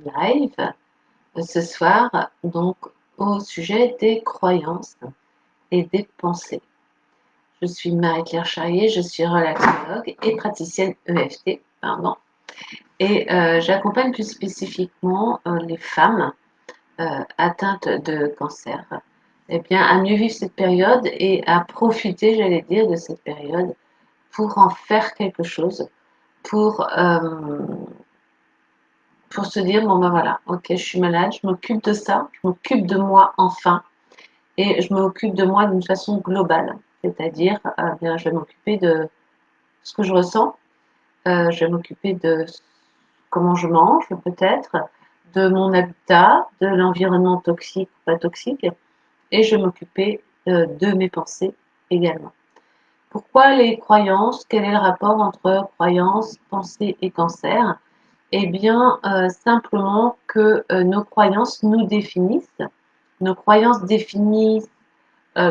live ce soir, donc au sujet des croyances et des pensées. Je suis Marie-Claire Charrier, je suis relaxologue et praticienne EFT, pardon. Et j'accompagne plus spécifiquement les femmes atteintes de cancer, eh bien, à mieux vivre cette période et à profiter, j'allais dire, de cette période pour en faire quelque chose, pour, euh, pour se dire, bon ben voilà, ok, je suis malade, je m'occupe de ça, je m'occupe de moi enfin, et je m'occupe de moi d'une façon globale, c'est-à-dire, bien, je vais m'occuper de ce que je ressens, je vais m'occuper de comment je mange peut-être, de mon habitat, de l'environnement toxique ou pas toxique, et je vais m'occuper de mes pensées également. Pourquoi les croyances? Quel est le rapport entre croyances, pensées et cancer? Eh bien, simplement que nos croyances nous définissent. Nos croyances définissent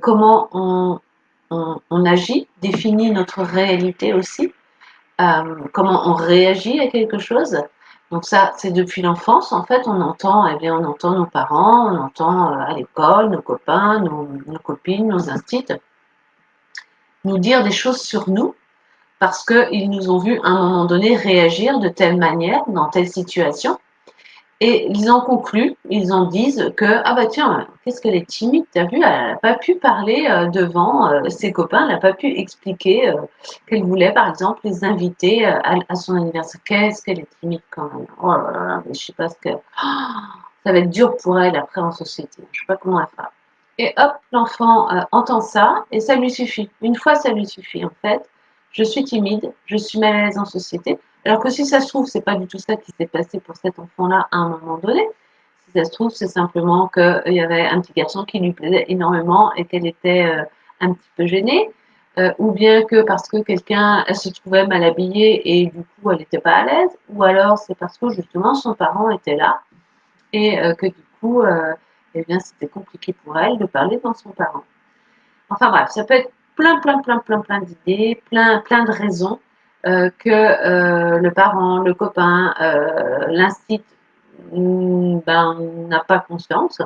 comment on agit, définissent notre réalité aussi, comment on réagit à quelque chose. Donc ça, c'est depuis l'enfance. En fait, on entend, eh bien, on entend nos parents, on entend à l'école, nos copains, nos copines, nos instits, nous dire des choses sur nous parce qu'ils nous ont vu à un moment donné réagir de telle manière dans telle situation. Et ils en concluent, ils en disent que ah bah tiens, qu'est-ce qu'elle est timide, t'as vu, elle n'a pas pu parler devant ses copains, elle n'a pas pu expliquer qu'elle voulait par exemple les inviter à son anniversaire. Qu'est-ce qu'elle est timide quand même. Oh là là, mais je sais pas ce que ça va être dur pour elle après en société. Je sais pas comment elle fera. Et hop, l'enfant entend ça et ça lui suffit. Une fois, ça lui suffit en fait. Je suis timide, je suis mal à l'aise en société. Alors que si ça se trouve, c'est pas du tout ça qui s'est passé pour cet enfant-là à un moment donné. Si ça se trouve, c'est simplement qu'il y avait un petit garçon qui lui plaisait énormément et qu'elle était un petit peu gênée. Ou bien que parce que quelqu'un elle se trouvait mal habillée et du coup elle n'était pas à l'aise. Ou alors c'est parce que justement son parent était là et que du coup, eh bien, c'était compliqué pour elle de parler devant son parent. Enfin bref, ça peut être plein d'idées, plein de raisons que le parent, le copain, l'instit ben, n'a pas conscience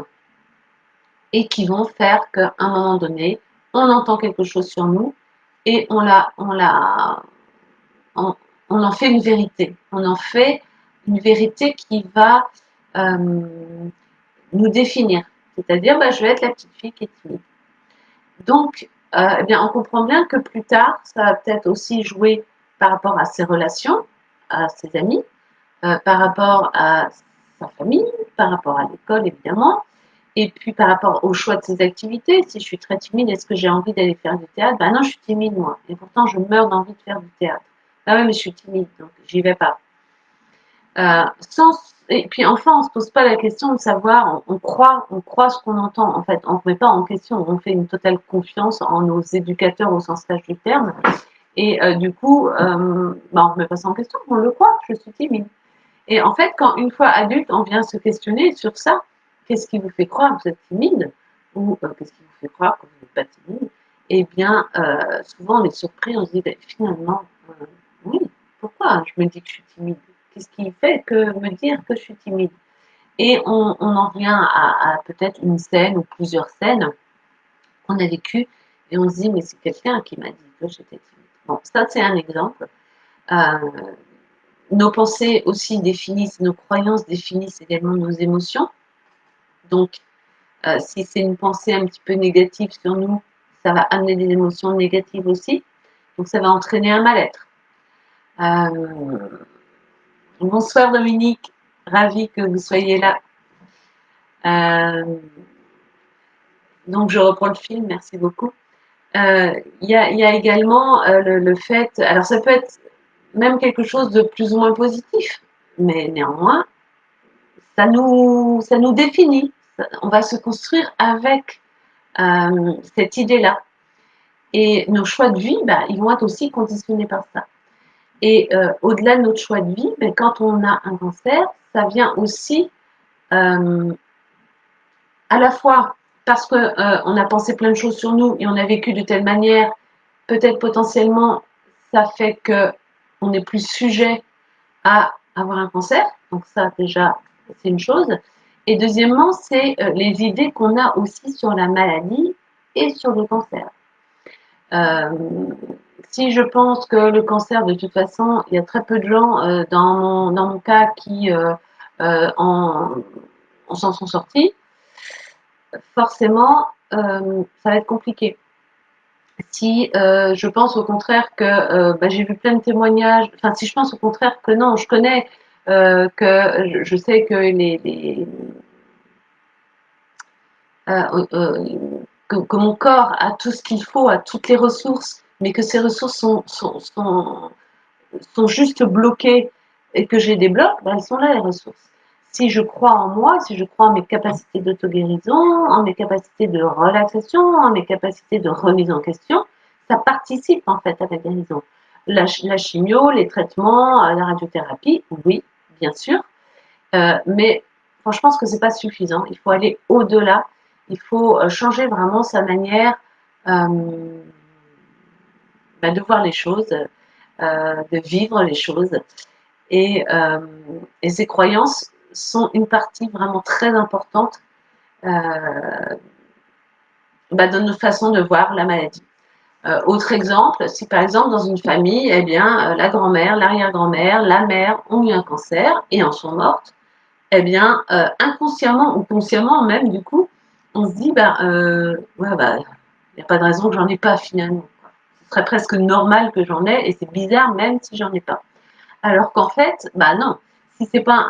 et qui vont faire qu'à un moment donné, on entend quelque chose sur nous et on, on en fait une vérité. On en fait une vérité qui va nous définir. C'est-à-dire, bah, je vais être la petite fille qui est timide. Donc, eh bien, on comprend bien que plus tard, ça va peut-être aussi jouer par rapport à ses relations, à ses amis, par rapport à sa famille, par rapport à l'école, évidemment, et puis par rapport au choix de ses activités. Si je suis très timide, est-ce que j'ai envie d'aller faire du théâtre? Ben non, je suis timide, moi. Et pourtant, je meurs d'envie de faire du théâtre. Ah ouais, mais je suis timide, donc j'y vais pas. Et puis enfin, on ne se pose pas la question de savoir, on croit ce qu'on entend. En fait, on ne remet pas en question, on fait une totale confiance en nos éducateurs au sens large du terme. Et du coup, bah, on ne remet pas ça en question, on le croit, je suis timide. Et en fait, quand une fois adulte, on vient se questionner sur ça, qu'est-ce qui vous fait croire que vous êtes timide? Ou qu'est-ce qui vous fait croire que vous n'êtes pas timide? Eh bien, souvent on est surpris, on se dit, ben, finalement, oui, pourquoi je me dis que je suis timide? Qu'est-ce qui fait que me dire que je suis timide? Et on en vient à peut-être une scène ou plusieurs scènes qu'on a vécues et on se dit, mais c'est quelqu'un qui m'a dit que j'étais timide. Bon, ça c'est un exemple. Euh, nos pensées aussi définissent, nos croyances définissent également nos émotions. Donc, si c'est une pensée un petit peu négative sur nous, ça va amener des émotions négatives aussi. Donc, ça va entraîner un mal-être. Bonsoir Dominique, ravie que vous soyez là. Donc, je reprends le film, merci beaucoup. Y a également le fait, alors ça peut être même quelque chose de plus ou moins positif, mais néanmoins, ça nous définit. On va se construire avec cette idée-là. Et nos choix de vie, bah, ils vont être aussi conditionnés par ça. Et au-delà de notre choix de vie, bah, quand on a un cancer, ça vient aussi à la fois parce qu'on a pensé plein de choses sur nous et on a vécu de telle manière, peut-être potentiellement, ça fait qu'on est plus sujet à avoir un cancer. Donc ça, déjà, c'est une chose. Et deuxièmement, c'est les idées qu'on a aussi sur la maladie et sur le cancer. Si je pense que le cancer, de toute façon, il y a très peu de gens dans mon cas qui en s'en sont sortis, forcément, ça va être compliqué. Si je pense au contraire que j'ai vu plein de témoignages, enfin si je pense au contraire que non, je connais, que je sais que que mon corps a tout ce qu'il faut, a toutes les ressources, mais que ces ressources sont juste bloquées et que j'ai des blocs, ben, elles sont là les ressources. Si je crois en moi, si je crois en mes capacités d'auto-guérison, en mes capacités de relaxation, en mes capacités de remise en question, ça participe en fait à la guérison. La chimio, les traitements, la radiothérapie, oui, bien sûr, mais je pense que c'est pas suffisant. Il faut aller au-delà. Il faut changer vraiment sa manière de voir les choses, de vivre les choses. Et, euh, et ces croyances sont une partie vraiment très importante de notre façon de voir la maladie. Autre exemple, si par exemple dans une famille, eh bien, la grand-mère, l'arrière-grand-mère, la mère ont eu un cancer et en sont mortes, eh bien, inconsciemment ou consciemment même, du coup, on se dit, ouais, il n'y a pas de raison que j'en ai pas finalement. Ce serait presque normal que j'en ai et c'est bizarre même si j'en ai pas. Alors qu'en fait, non. Si c'est pas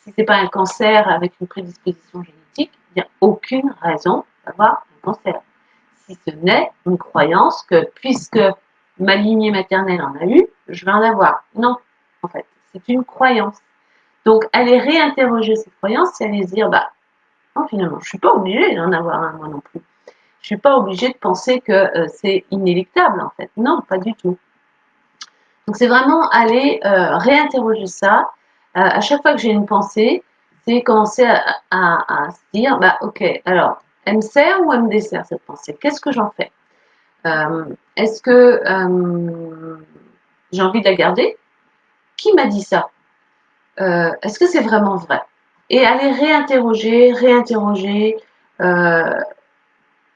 si c'est pas un cancer avec une prédisposition génétique, il n'y a aucune raison d'avoir un cancer. Si ce n'est une croyance que puisque ma lignée maternelle en a eu, je vais en avoir. Non, en fait, c'est une croyance. Donc, aller réinterroger ces croyances, c'est aller se dire, non, finalement, je suis pas obligée d'en avoir un, moi non plus. Je suis pas obligée de penser que c'est inéluctable, en fait. Non, pas du tout. Donc, c'est vraiment aller réinterroger ça. À chaque fois que j'ai une pensée, c'est commencer à se dire, ok, alors, elle me sert ou elle me dessert cette pensée? Qu'est-ce que j'en fais? Est-ce que j'ai envie de la garder? Qui m'a dit ça? Est-ce que c'est vraiment vrai? Et aller réinterroger,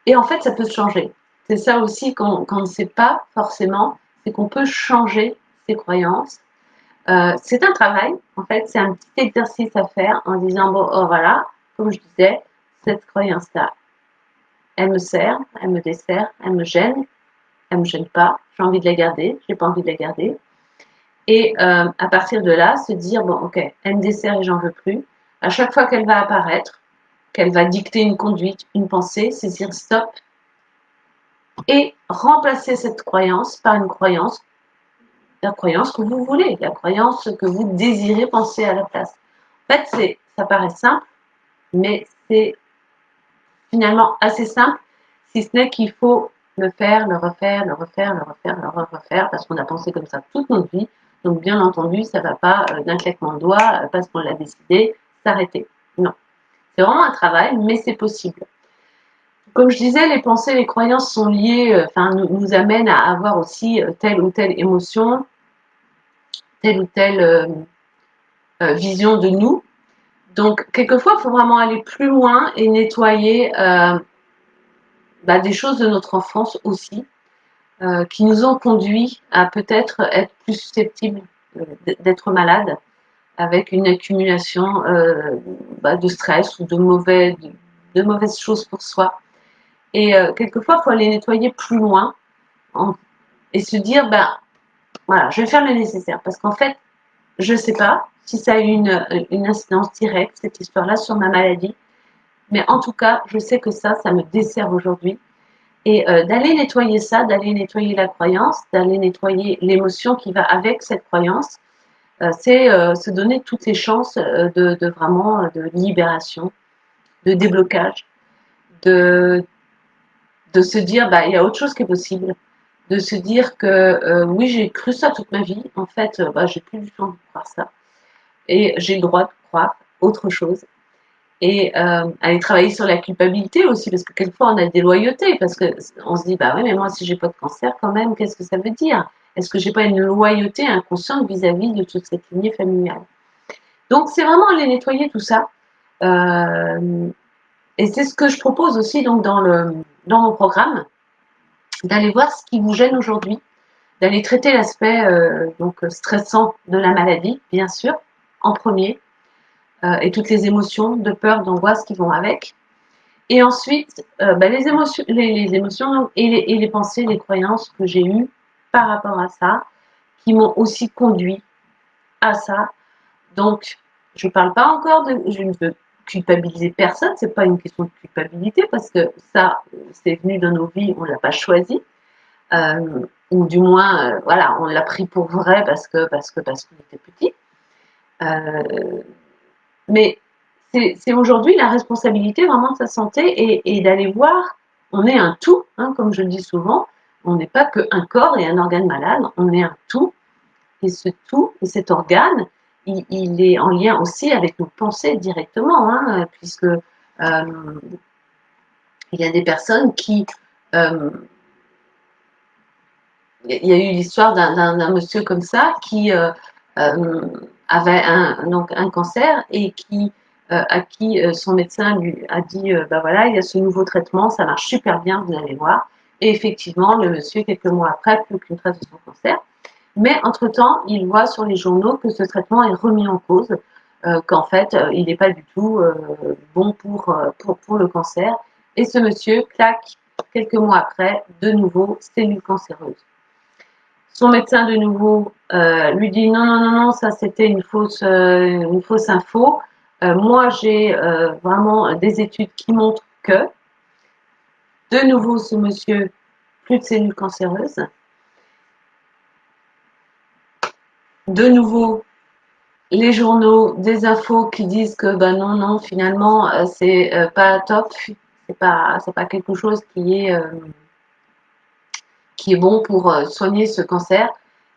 et en fait, ça peut se changer. C'est ça aussi qu'on ne sait pas forcément, c'est qu'on peut changer ses croyances. C'est un travail, en fait, c'est un petit exercice à faire en disant, bon, oh voilà, comme je disais, cette croyance-là, elle me sert, elle me dessert, elle me gêne pas, j'ai envie de la garder, j'ai pas envie de la garder. Et à partir de là, se dire, bon, ok, elle me dessert et j'en veux plus. À chaque fois qu'elle va apparaître, qu'elle va dicter une conduite, une pensée, c'est dire stop et remplacer cette croyance par une croyance, la croyance que vous voulez, la croyance que vous désirez penser à la place. En fait, ça paraît simple, mais c'est finalement assez simple, si ce n'est qu'il faut le faire, le refaire, le refaire, le refaire, le refaire, parce qu'on a pensé comme ça toute notre vie. Donc, bien entendu, ça ne va pas d'un claquement de doigts, parce qu'on l'a décidé, s'arrêter. Non. C'est vraiment un travail, mais c'est possible. Comme je disais, les pensées, les croyances sont liées, nous amènent à avoir aussi telle ou telle émotion, telle ou telle vision de nous. Donc, quelquefois, il faut vraiment aller plus loin et nettoyer des choses de notre enfance aussi, qui nous ont conduit à peut-être être plus susceptibles d'être malades avec une accumulation de stress ou de mauvaises choses pour soi. Et quelquefois, il faut aller nettoyer plus loin et se dire, voilà, je vais faire le nécessaire. Parce qu'en fait, je ne sais pas si ça a eu une incidence directe, cette histoire-là, sur ma maladie. Mais en tout cas, je sais que ça me dessert aujourd'hui. Et d'aller nettoyer ça, d'aller nettoyer la croyance, d'aller nettoyer l'émotion qui va avec cette croyance, c'est se donner toutes les chances de vraiment de libération, de déblocage, de se dire il y a autre chose qui est possible, de se dire que oui j'ai cru ça toute ma vie, en fait j'ai plus du tout envie de croire ça et j'ai le droit de croire autre chose. Et aller travailler sur la culpabilité aussi, parce que quelquefois on a des loyautés, parce qu'on se dit oui mais moi si j'ai pas de cancer quand même, qu'est-ce que ça veut dire? Est-ce que j'ai pas une loyauté inconsciente vis-à-vis de toute cette lignée familiale? Donc, c'est vraiment aller nettoyer tout ça. Et c'est ce que je propose aussi donc dans mon programme, d'aller voir ce qui vous gêne aujourd'hui, d'aller traiter l'aspect donc stressant de la maladie, bien sûr, en premier, et toutes les émotions de peur, d'angoisse qui vont avec. Et ensuite, les émotions et les pensées, les croyances que j'ai eues par rapport à ça, qui m'ont aussi conduit à ça. Donc, je ne parle pas encore je ne veux culpabiliser personne, c'est pas une question de culpabilité parce que ça, c'est venu dans nos vies, on l'a pas choisi, ou du moins, voilà, on l'a pris pour vrai parce qu'on était petit. Euh, mais c'est aujourd'hui la responsabilité vraiment de sa santé et d'aller voir, on est un tout, hein, comme je le dis souvent, on n'est pas qu'un corps et un organe malade, on est un tout, et ce tout, et cet organe, il est en lien aussi avec nos pensées directement, hein, puisque il y a des personnes qui... il y a eu l'histoire d'un monsieur comme ça qui euh, avait donc un cancer et à qui son médecin lui a dit bah voilà, il y a ce nouveau traitement, ça marche super bien, vous allez voir. Et effectivement, le monsieur, quelques mois après, plus aucune trace de son cancer. Mais entre-temps, il voit sur les journaux que ce traitement est remis en cause, qu'en fait, il n'est pas du tout bon pour le cancer. Et ce monsieur claque, quelques mois après, de nouveau, cellules cancéreuses. Son médecin, de nouveau, lui dit non, non, non, non, ça c'était une fausse info. Moi, j'ai vraiment des études qui montrent que, de nouveau, ce monsieur, plus de cellules cancéreuses. De nouveau, les journaux, des infos qui disent que ben non, non, finalement, c'est pas top, c'est pas quelque chose qui est bon pour soigner ce cancer.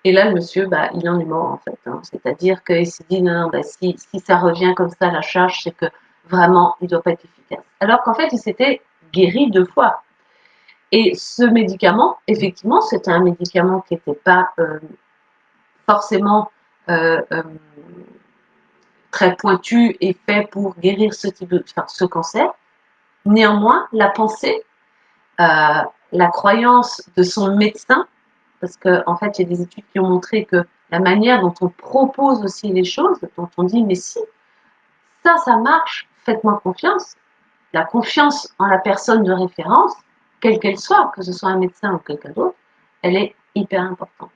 Et là, le monsieur, bah, il en est mort en fait, hein. C'est-à-dire qu'il s'est dit non, non bah, si ça revient comme ça à la charge, c'est que vraiment, il ne doit pas être efficace. Alors qu'en fait, il s'était guéri 2 fois. Et ce médicament, effectivement, c'était un médicament qui n'était pas forcément euh, euh, très pointu et fait pour guérir ce cancer. Néanmoins, la pensée, la croyance de son médecin, parce qu'en fait, il y a des études qui ont montré que la manière dont on propose aussi les choses, dont on dit mais si, ça marche, faites-moi confiance, la confiance en la personne de référence, quelle qu'elle soit, que ce soit un médecin ou quelqu'un d'autre, elle est hyper importante.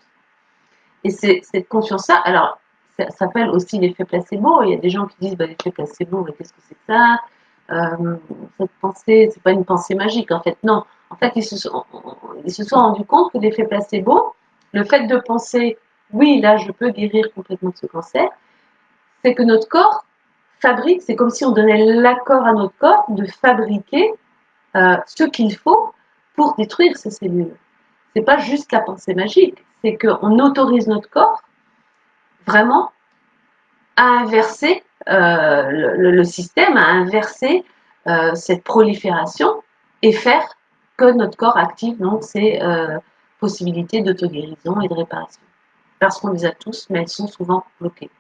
Et c'est cette confiance-là, alors ça s'appelle aussi l'effet placebo. Il y a des gens qui disent bah, l'effet placebo, mais qu'est-ce que c'est que ça cette pensée, c'est pas une pensée magique en fait. Non, en fait, ils se sont rendus compte que l'effet placebo, le fait de penser oui, là, je peux guérir complètement de ce cancer, c'est que notre corps fabrique, c'est comme si on donnait l'accord à notre corps de fabriquer ce qu'il faut pour détruire ces cellules. C'est pas juste la pensée magique, c'est qu'on autorise notre corps vraiment à inverser le système, à inverser cette prolifération et faire que notre corps active donc ces possibilités d'auto-guérison et de réparation. Parce qu'on les a tous, mais elles sont souvent bloquées.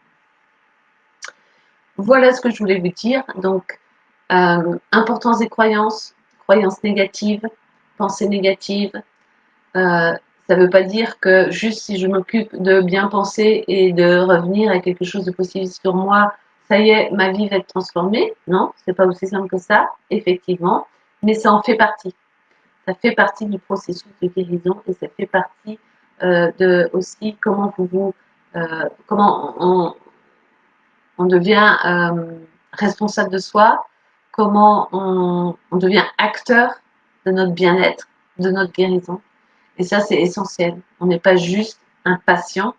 Voilà ce que je voulais vous dire. Donc, importance des croyances, croyances négatives, pensées négatives. Ça ne veut pas dire que juste si je m'occupe de bien penser et de revenir à quelque chose de positif sur moi, ça y est, ma vie va être transformée. Non, c'est pas aussi simple que ça, effectivement, mais ça en fait partie. Ça fait partie du processus de guérison et ça fait partie de aussi comment on devient responsable de soi, comment on devient acteur de notre bien-être, de notre guérison. Et ça, c'est essentiel. On n'est pas juste un patient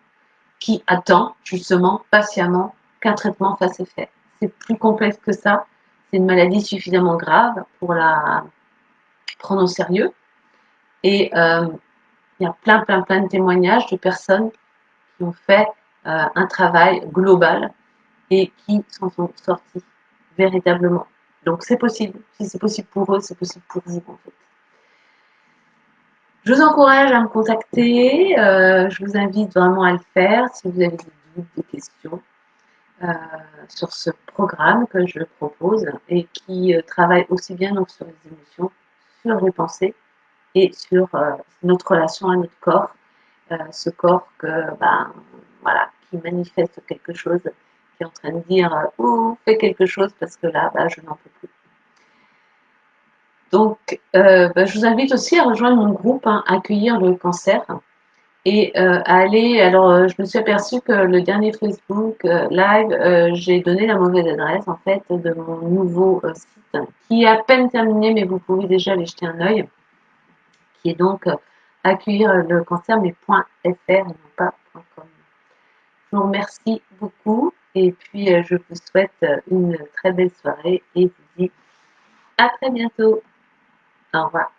qui attend justement patiemment qu'un traitement fasse effet. C'est plus complexe que ça. C'est une maladie suffisamment grave pour la prendre au sérieux. Et il y a plein de témoignages de personnes qui ont fait un travail global et qui s'en sont sortis véritablement. Donc c'est possible. Si c'est possible pour eux, c'est possible pour vous en fait. Je vous encourage à me contacter. Je vous invite vraiment à le faire si vous avez des doutes, des questions. sur ce programme que je propose et qui travaille aussi bien donc sur les émotions, sur les pensées et sur notre relation à notre corps, ce corps voilà, qui manifeste quelque chose, qui est en train de dire oh, fais quelque chose parce que là, je n'en peux plus. Donc, je vous invite aussi à rejoindre mon groupe, hein, Accueillir le cancer. Et à aller, alors je me suis aperçue que le dernier Facebook live, j'ai donné la mauvaise adresse en fait de mon nouveau site qui est à peine terminé, mais vous pouvez déjà aller jeter un œil, qui est donc accueillir le cancer, mais .fr et non pas .com. Je vous remercie beaucoup et puis je vous souhaite une très belle soirée et vous dis à très bientôt. Au revoir.